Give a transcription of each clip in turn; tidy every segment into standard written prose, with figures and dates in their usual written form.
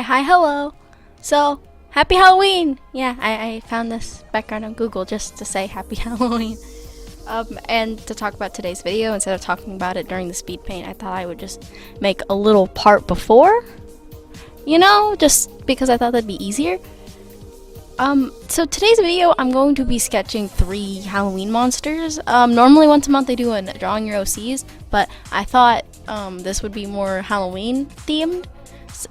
Hi, hello. So, happy Halloween! Yeah, I found this background on Google just to say happy Halloween. And to talk about today's video, instead of talking about it during the speed paint, I thought I would just make a little part before. You know, just because I thought that'd be easier. So today's video, I'm going to be sketching 3 Halloween monsters. Normally once a month I do a drawing your OCs, but I thought this would be more Halloween themed.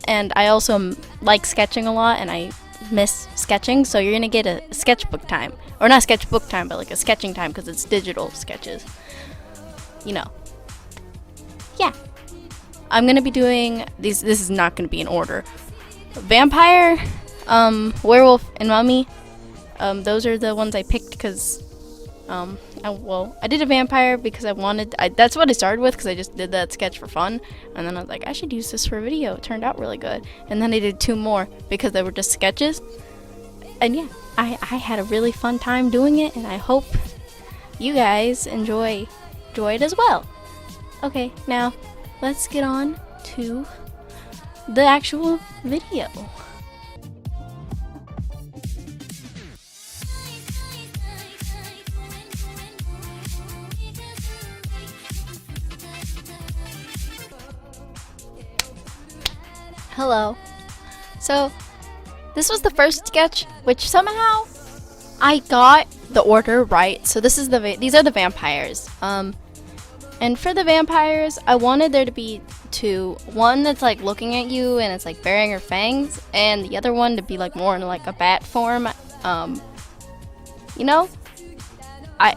And I also like sketching a lot, and I miss sketching, so you're gonna get a sketchbook time, or not sketchbook time, but like a sketching time, because it's digital sketches, you know. Yeah, I'm gonna be doing these. This is not gonna be in order. Vampire, werewolf, and mummy. Those are the ones I picked because I did a vampire because that's what I started with, because I just did that sketch for fun, and then I was like, I should use this for a video. It turned out really good. And then I did 2 more because they were just sketches, and yeah, I had a really fun time doing it, and I hope you guys enjoy it as well. Okay, now let's get on to the actual video. Hello. So this was the first sketch, which somehow I got the order right. So these are the vampires. And for the vampires, I wanted there to be 2. One that's like looking at you and it's like baring her fangs, and the other one to be like more in like a bat form. You know,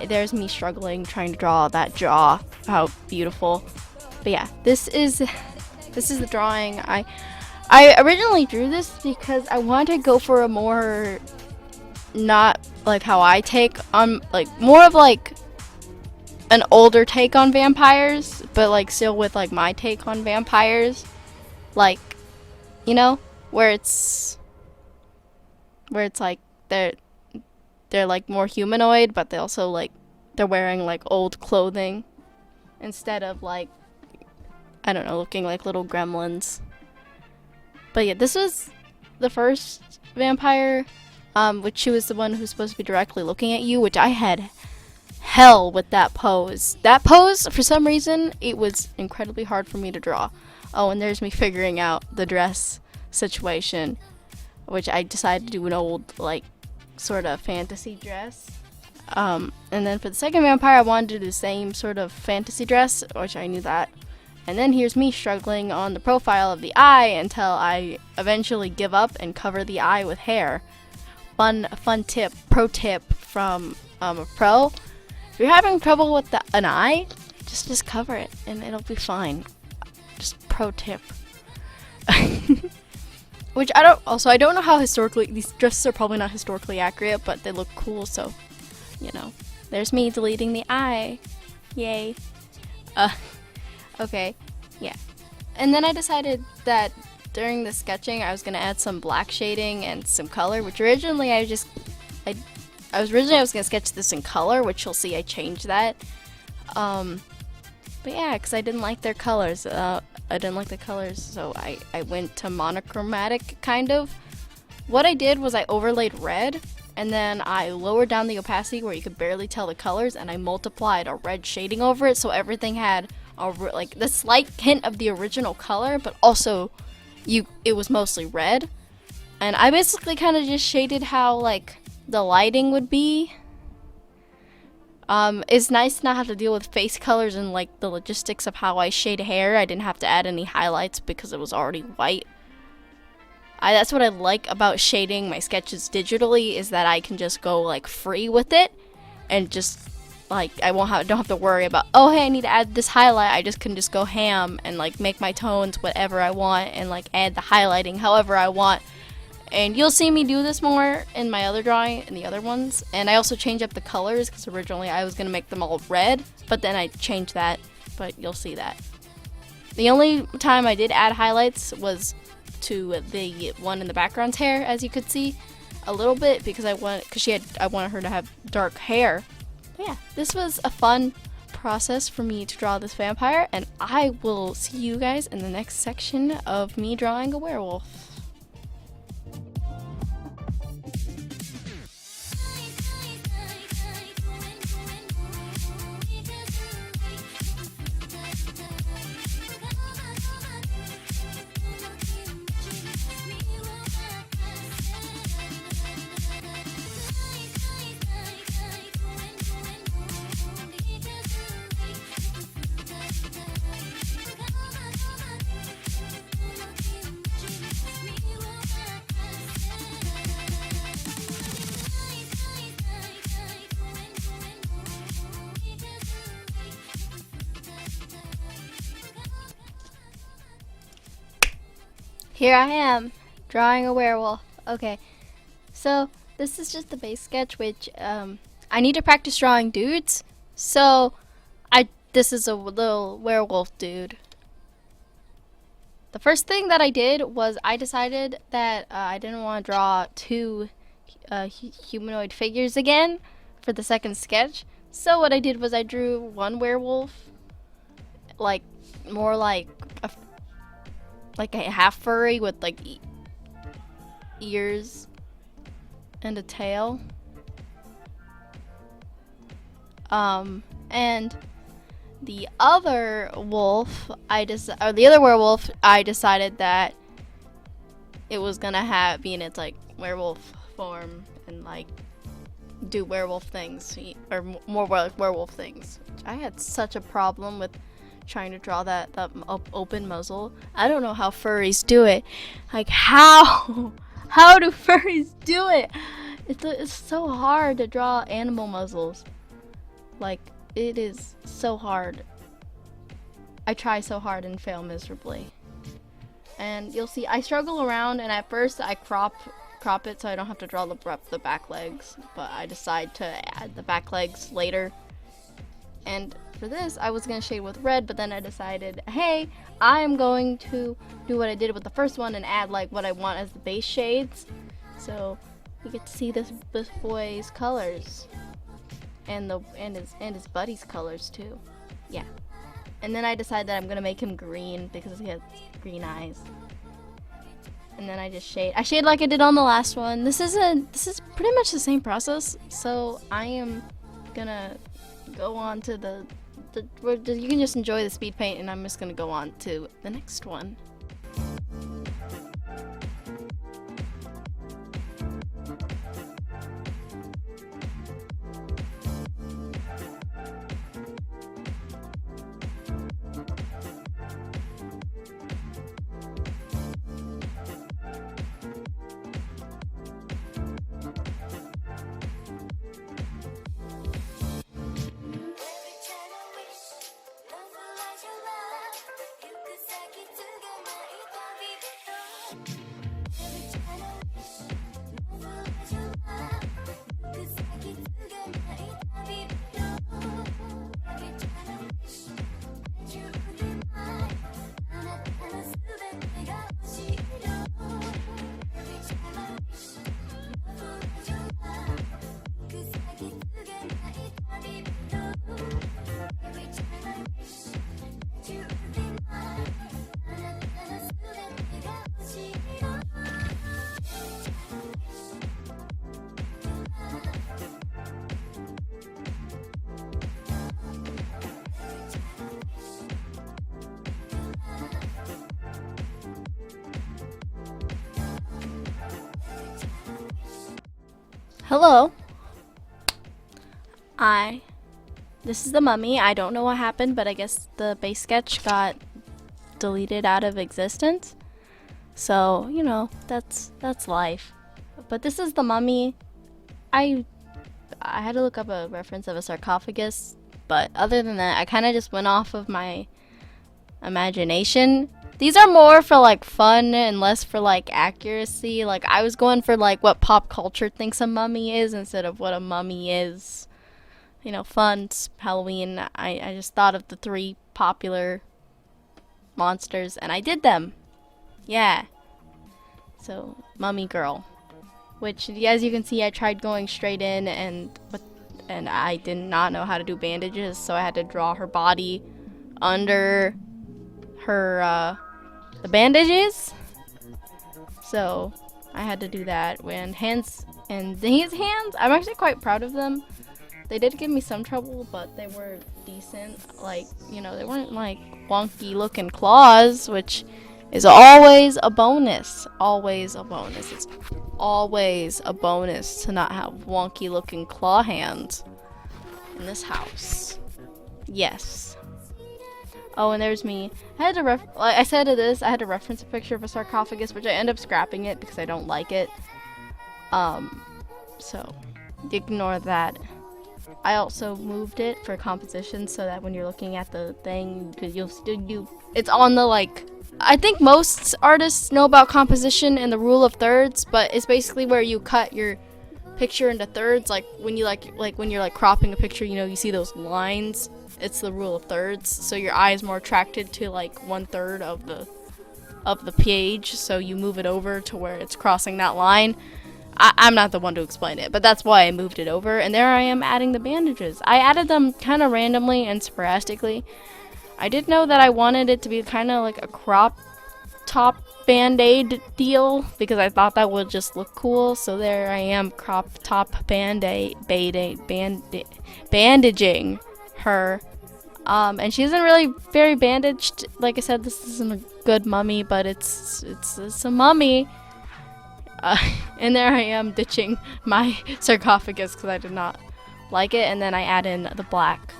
there's me struggling trying to draw that jaw. How beautiful. But yeah, this is the drawing. I originally drew this because I wanted to go for a more, not like how I take on, like more of like an older take on vampires, but like still with like my take on vampires, like, you know, where it's like they're like more humanoid, but they also like they're wearing like old clothing instead of like, I don't know, looking like little gremlins. But yeah, this was the first vampire, which she was the one who's supposed to be directly looking at you, which I had hell with that pose. That pose, for some reason, it was incredibly hard for me to draw. Oh, and there's me figuring out the dress situation, which I decided to do an old, like, sort of fantasy dress. And then for the second vampire, I wanted to do the same sort of fantasy dress, which I knew that. And then here's me struggling on the profile of the eye until I eventually give up and cover the eye with hair. Pro tip from a pro. If you're having trouble with an eye, just cover it and it'll be fine. Just pro tip. Which I don't know how historically, these dresses are probably not historically accurate, but they look cool, so, you know. There's me deleting the eye. Yay. Okay, yeah. And then I decided that during the sketching I was going to add some black shading and some color, which originally I was going to sketch this in color, which you'll see I changed that. But yeah, because I didn't like their colors. So I went to monochromatic, kind of. What I did was I overlaid red, and then I lowered down the opacity where you could barely tell the colors, and I multiplied a red shading over it, so everything had like the slight hint of the original color, but also it was mostly red. And I basically kind of just shaded how like the lighting would be. It's nice to not have to deal with face colors and like the logistics of how I shade hair. I didn't have to add any highlights because it was already white. That's what I like about shading my sketches digitally, is that I can just go like free with it and just like I don't have to worry about, oh hey, I need to add this highlight. I just can just go ham and like make my tones whatever I want and like add the highlighting however I want. And you'll see me do this more in my other drawing and the other ones. And I also change up the colors, because originally I was going to make them all red, but then I changed that, but you'll see that. The only time I did add highlights was to the one in the background's hair, as you could see a little bit, because I wanted her to have dark hair. But yeah, this was a fun process for me to draw this vampire, and I will see you guys in the next section of me drawing a werewolf. Here I am, drawing a werewolf. Okay, so this is just the base sketch, which I need to practice drawing dudes. So this is a little werewolf dude. The first thing that I did was I decided that I didn't want to draw two humanoid figures again for the second sketch. So what I did was I drew one werewolf, like more like a half furry with like ears and a tail. And the other wolf, the other werewolf, I decided that it was gonna be in its like werewolf form and like do werewolf things or more werewolf things. I had such a problem with trying to draw that open muzzle. I don't know how furries do it. Like how do furries do it? It's so hard to draw animal muzzles. Like it is so hard. I try so hard and fail miserably. And you'll see I struggle around, and at first I crop it so I don't have to draw the back legs, but I decide to add the back legs later. And for this I was gonna shade with red, but then I decided, hey, I'm going to do what I did with the first one and add like what I want as the base shades, so you get to see this boy's colors and his buddy's colors too. Yeah. And then I decided that I'm gonna make him green because he has green eyes. And then I just shade like I did on the last one. This is pretty much the same process. So I am gonna go on to you can just enjoy the speed paint, and I'm just gonna go on to the next one. Hello. This is the mummy. I don't know what happened, but I guess the base sketch got deleted out of existence. So, you know, that's life. But this is the mummy. I had to look up a reference of a sarcophagus, but other than that, I kind of just went off of my imagination. These are more for like fun and less for like accuracy. Like I was going for like what pop culture thinks a mummy is instead of what a mummy is. You know, fun, Halloween. I just thought of the 3 popular monsters and I did them. Yeah. So, mummy girl. Which, as you can see, I tried going straight in and I did not know how to do bandages, so I had to draw her body under her the bandages. So I had to do that. When these hands, I'm actually quite proud of them. They did give me some trouble, but they were decent. Like, you know, they weren't like wonky looking claws, which is always a bonus. Always a bonus. It's always a bonus to not have wonky looking claw hands in this house. Yes. Oh, and there's me. I had to like I said to this, I had to reference a picture of a sarcophagus, which I end up scrapping it because I don't like it. So ignore that. I also moved it for composition so that when you're looking at the thing, it's on the like I think most artists know about composition and the rule of thirds, but it's basically where you cut your picture into thirds. Like when you like when you're like cropping a picture, you know, you see those lines. It's the rule of thirds. So your eye is more attracted to like 1/3 of the page. So you move it over to where it's crossing that line. I'm not the one to explain it, but that's why I moved it over. And there I am adding the bandages. I added them kind of randomly and sporadically. I did know that I wanted it to be kind of like a crop top band-aid deal because I thought that would just look cool. So there I am, crop top bandaging her. And she isn't really very bandaged. Like I said, this isn't a good mummy, but it's a mummy. And there I am ditching my sarcophagus because I did not like it, and then I add in the black.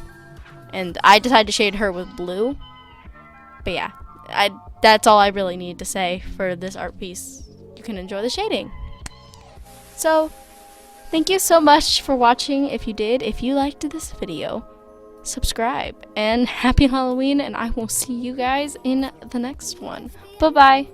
And I decided to shade her with blue. But yeah, that's all I really need to say for this art piece. You can enjoy the shading. So, thank you so much for watching. If you did, if you liked this video, subscribe. And happy Halloween, and I will see you guys in the next one. Bye-bye.